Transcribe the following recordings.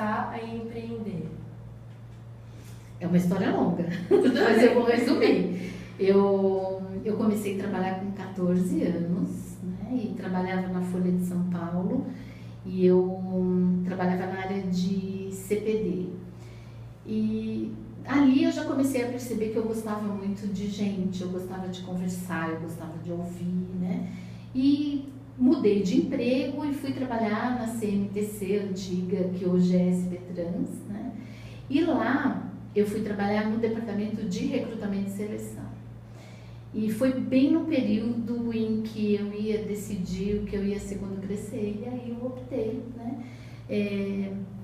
começar a empreender? É uma história longa, mas eu vou resumir. Eu comecei a trabalhar com 14 anos, né, e trabalhava na Folha de São Paulo, e eu trabalhava na área de CPD. E ali eu já comecei a perceber que eu gostava muito de gente, eu gostava de conversar, eu gostava de ouvir, né? E mudei de emprego e fui trabalhar na CMTC antiga, que hoje é SP Trans, né? E lá eu fui trabalhar no departamento de recrutamento e seleção. E foi bem no período em que eu ia decidir o que eu ia ser quando crescer, e aí eu optei, né,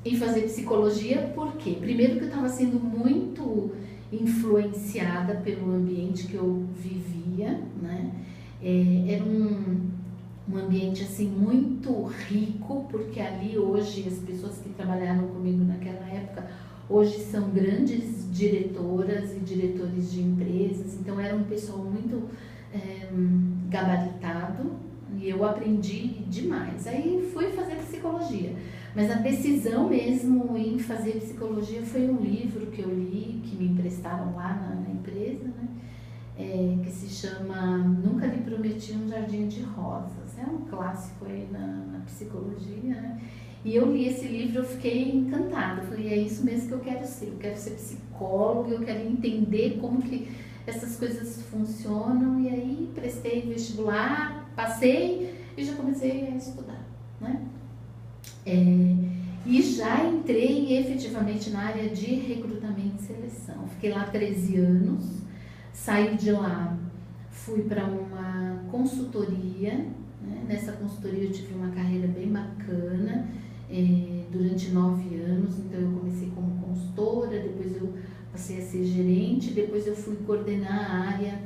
em fazer psicologia. Por quê? Primeiro que eu estava sendo muito influenciada pelo ambiente que eu vivia, né? Era um ambiente assim muito rico, porque ali hoje as pessoas que trabalharam comigo naquela época hoje são grandes diretoras e diretores de empresas, então era um pessoal muito gabaritado, e eu aprendi demais. Aí fui fazer psicologia, mas a decisão mesmo em fazer psicologia foi um livro que eu li, que me emprestaram lá na empresa, né? Que se chama Nunca Lhe Prometi um Jardim de Rosas. É um clássico aí na psicologia, né? E eu li esse livro, eu fiquei encantada. Eu falei, é isso mesmo que eu quero ser psicóloga, eu quero entender como que essas coisas funcionam. E aí prestei vestibular, passei e já comecei a estudar, né? E já entrei efetivamente na área de recrutamento e seleção. Fiquei lá 13 anos, saí de lá, fui para uma consultoria, né? Nessa consultoria eu tive uma carreira bem bacana, durante 9 anos. Então eu comecei como consultora, depois eu passei a ser gerente, depois eu fui coordenar a área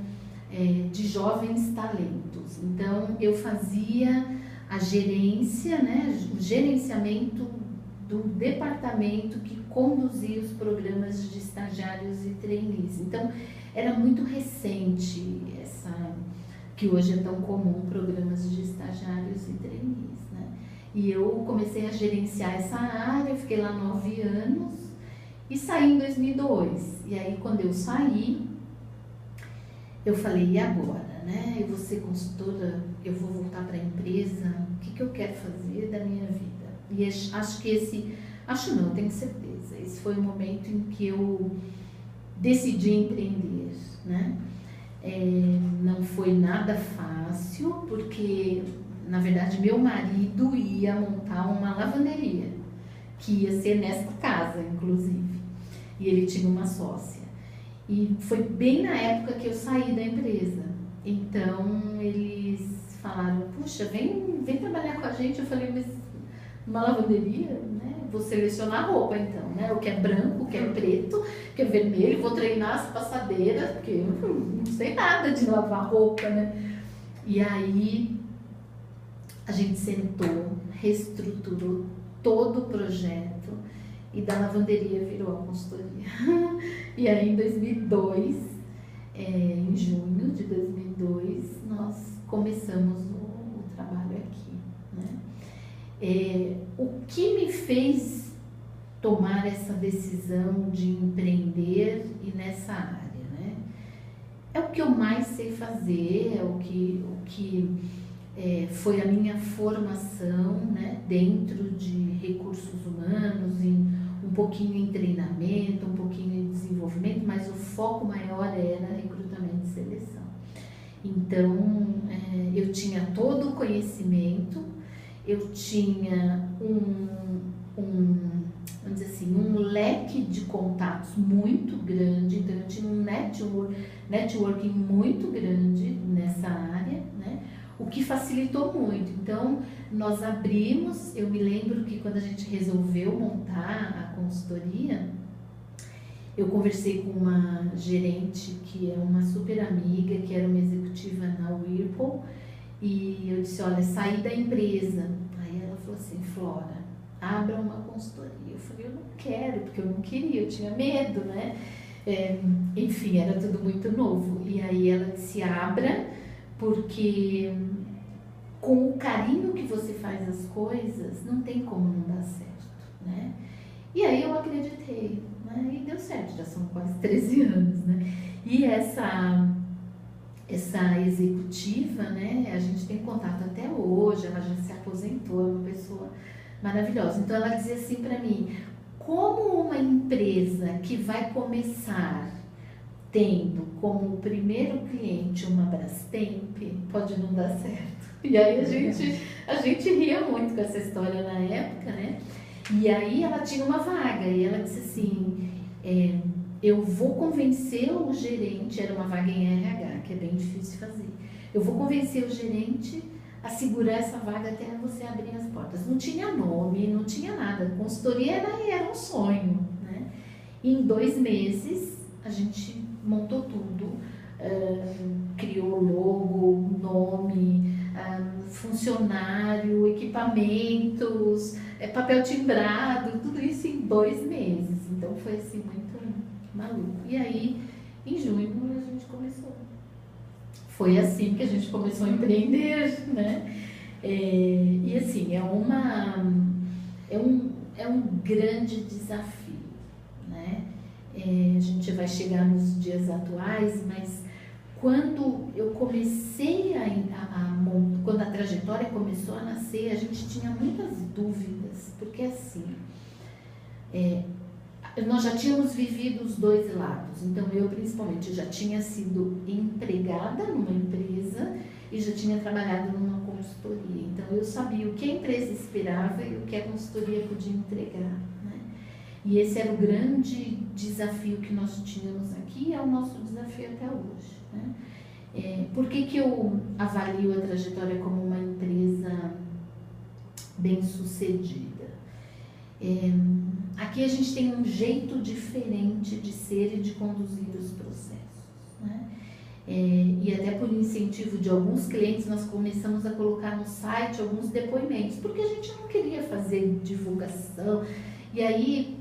de jovens talentos. Então eu fazia a gerência, né, o gerenciamento do departamento que conduzia os programas de estagiários e trainees. Então era muito recente que hoje é tão comum, programas de estagiários e trainees, né? E eu comecei a gerenciar essa área, fiquei lá 9 anos e saí em 2002. E aí quando eu saí, eu falei, e agora, né? Eu vou ser consultora, eu vou voltar para a empresa, o que eu quero fazer da minha vida? E acho que eu tenho certeza, esse foi o momento em que eu decidi empreender, né? Não foi nada fácil, porque na verdade meu marido ia montar uma lavanderia, que ia ser nesta casa, inclusive, e ele tinha uma sócia. E foi bem na época que eu saí da empresa. Então eles falaram, puxa, vem trabalhar com a gente. Eu falei, mas numa lavanderia, né? Vou selecionar roupa então, né? O que é branco, o que é preto, o que é vermelho, vou treinar as passadeiras, porque eu não sei nada de lavar roupa, né? E aí a gente sentou, reestruturou todo o projeto, e da lavanderia virou a consultoria. E aí em 2002, em junho de 2002, nós começamos o trabalho aqui, né? O que me fez tomar essa decisão de empreender e nessa área, né? É o que eu mais sei fazer, é o que foi a minha formação, né, dentro de recursos humanos, um pouquinho em treinamento, um pouquinho em desenvolvimento, mas o foco maior era recrutamento e seleção. Então, eu tinha todo o conhecimento, eu tinha vamos dizer assim, um leque de contatos muito grande, então eu tinha um networking muito grande nessa área, né? O que facilitou muito. Então, nós abrimos, eu me lembro que quando a gente resolveu montar a consultoria, eu conversei com uma gerente que é uma super amiga, que era uma executiva na Whirlpool, e eu disse, olha, saí da empresa. Aí ela falou assim, Flora, abra uma consultoria. Eu falei, eu não quero, porque eu não queria, eu tinha medo, né? Enfim, era tudo muito novo. E aí ela disse, abra, porque com o carinho que você faz as coisas, não tem como não dar certo, né? são quase 13 anos, né? E essa executiva, né, a gente tem contato até hoje, ela já se aposentou, é uma pessoa maravilhosa. Então ela dizia assim para mim, como uma empresa que vai começar tendo como primeiro cliente uma Brastemp, pode não dar certo. E aí a gente ria muito com essa história na época, né? E aí ela tinha uma vaga e ela disse assim, eu vou convencer o gerente, era uma vaga em RH, que é bem difícil fazer. Eu vou convencer o gerente a segurar essa vaga até você abrir as portas. Não tinha nome, não tinha nada. Consultoria era um sonho, né? E em 2 meses a gente montou tudo, criou logo, nome, funcionário, equipamentos, papel timbrado, tudo isso em 2 meses. Então foi assim muito maluco. E aí, em junho, a gente começou. Foi assim que a gente começou a empreender, né? E assim, é um grande desafio, né? A gente vai chegar nos dias atuais, mas quando eu comecei quando a trajetória começou a nascer, a gente tinha muitas dúvidas, porque assim, nós já tínhamos vivido os 2 lados. Então eu principalmente já tinha sido empregada numa empresa e já tinha trabalhado numa consultoria. Então eu sabia o que a empresa esperava e o que a consultoria podia entregar, né? E esse era o grande desafio que nós tínhamos aqui e é o nosso desafio até hoje, né? Por que eu avalio a trajetória como uma empresa bem-sucedida? Aqui a gente tem um jeito diferente de ser e de conduzir os processos, né? E até por incentivo de alguns clientes nós começamos a colocar no site alguns depoimentos, porque a gente não queria fazer divulgação. E aí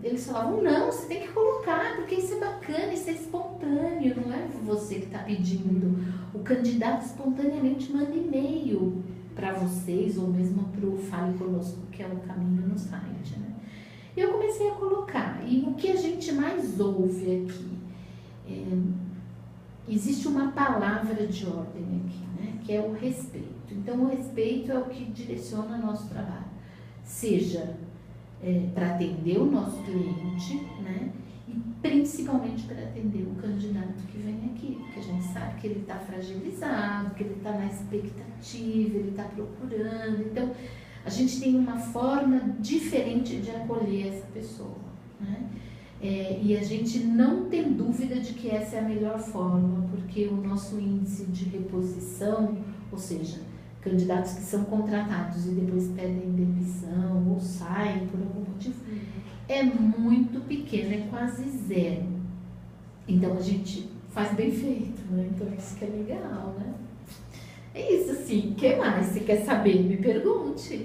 eles falavam, não, você tem que colocar, porque isso é bacana, isso é espontâneo, não é você que está pedindo. O candidato espontaneamente manda e-mail para vocês, ou mesmo para o Fale Conosco, que é o caminho no site, né? E eu comecei a colocar, e o que a gente mais ouve aqui, existe uma palavra de ordem aqui, né? Que é o respeito. Então, o respeito é o que direciona o nosso trabalho, seja para atender o nosso cliente, né? E principalmente para atender o candidato que vem aqui, porque a gente sabe que ele está fragilizado, que ele está na expectativa, ele está procurando. Então, a gente tem uma forma diferente de acolher essa pessoa, né? E a gente não tem dúvida de que essa é a melhor forma, porque o nosso índice de reposição, ou seja, candidatos que são contratados e depois pedem demissão ou saem por algum motivo, é muito pequeno, é quase 0. Então a gente faz bem feito, né? Então isso que é legal, né? É isso, assim. O que mais você quer saber? Me pergunte.